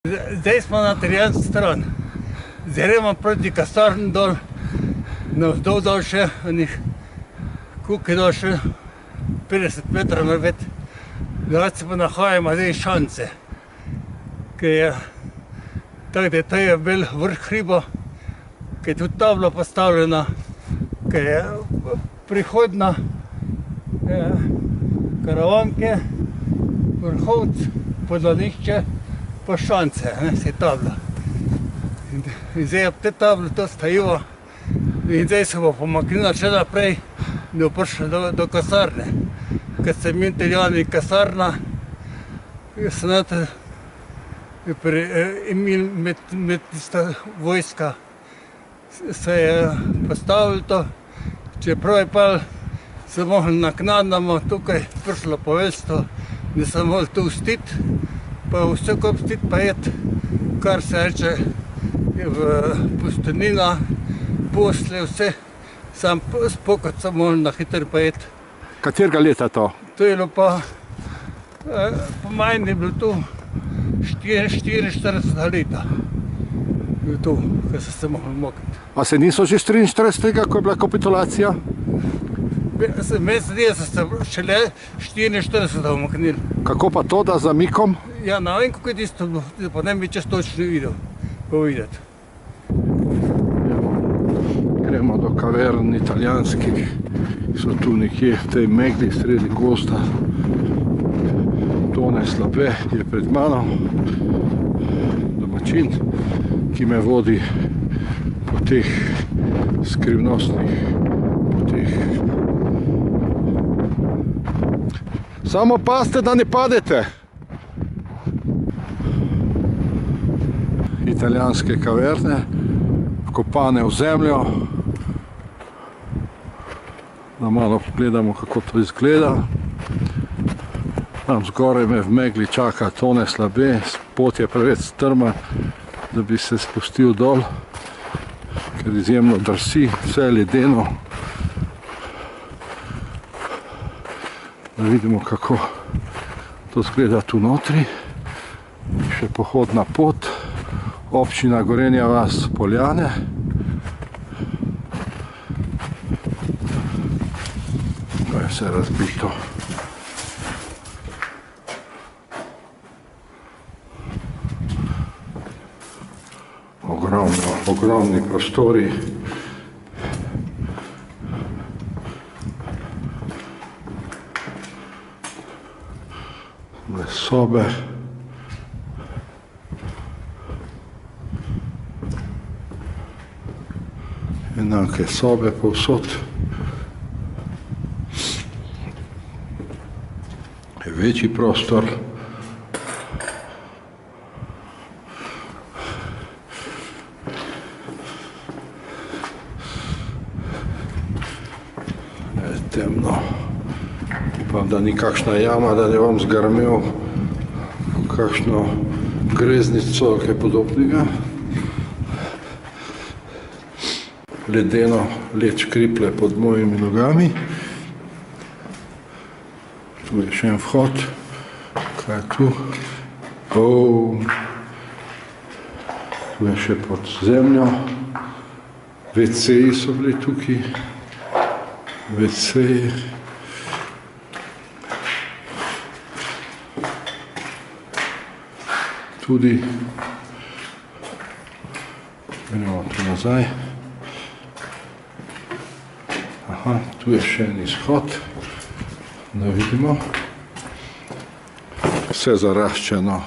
Zdaj smo na italijanski stran. Zdaj gremo proti kasarni dol, navzdol dol še, koliko je dol še, 50 metrov mora biti. Zdaj se pa nahajamo zdaj Šance, ki je, tako da to je bil vrh hriba, ki je tudi tabla postavljena, ki je prihodna karavanke, vrhovc, podlanišče, pa Šance, se je tabla. In zdaj ob te table to stojivo in zdaj se bo pomaknila še naprej, da bo prišla do kasarne. Kad se mi Italijani kasarna, med tista vojska se je postavilo to, čeprav je pa se mohli naknadno tukaj prišlo poveljstvo, da se mohli tu vstiti, pa vse ko vstiti pa jeti, kar se reče v pustinina, posle, vse, sam spokot se mohli na hitro pa jeti. Katerega leta to? To je bilo pa, po manj je bilo tu 44 leta. Tu, ko so se mohli umakniti. A se niso že 43. ko je bila kapitulacija? Meni se zdi, da so se šele 44 umaknili. Kako pa to, da z zamikom? Ja, ne vem, kako je tisto bilo, pa ne bi čez točno videl, povedati. Gremo do kavern italijanskih, ki so tu nekje v tej megli sredi gozda. Tone Slabe je pred mano, domačin, ki me vodi po teh skrivnostnih poteh. Samo pazite, da ne padete! Italijanske kaverne, vkopane v zemljo. Da malo pogledamo, kako to izgleda. Tam zgoraj me v megli čaka Tone Slabe, pot je preveč strma, da bi se spustil dol, ker izjemno drsi, vse je ledeno. Da vidimo, kako to izgleda tu notri. Še pohodna pot, občina Gorenja vas, Poljane. To je vse razbito. Ogromni prostori. Sobe. Enake sobe povsod. Je večji prostor. Je temno. Upam, da ni kakšna jama, da ne bom zgrmel kakšno greznico, kaj podobnega. Ledeno led škriplje pod mojimi nogami. Tu je še en vhod. Kaj je tu? Tu je še pod zemljo. WC-ji so bili tukaj. WC-ji. Tudi. Gremo tu nazaj. Aha, tu je še en izhod. Da vidimo. Vse zaraščeno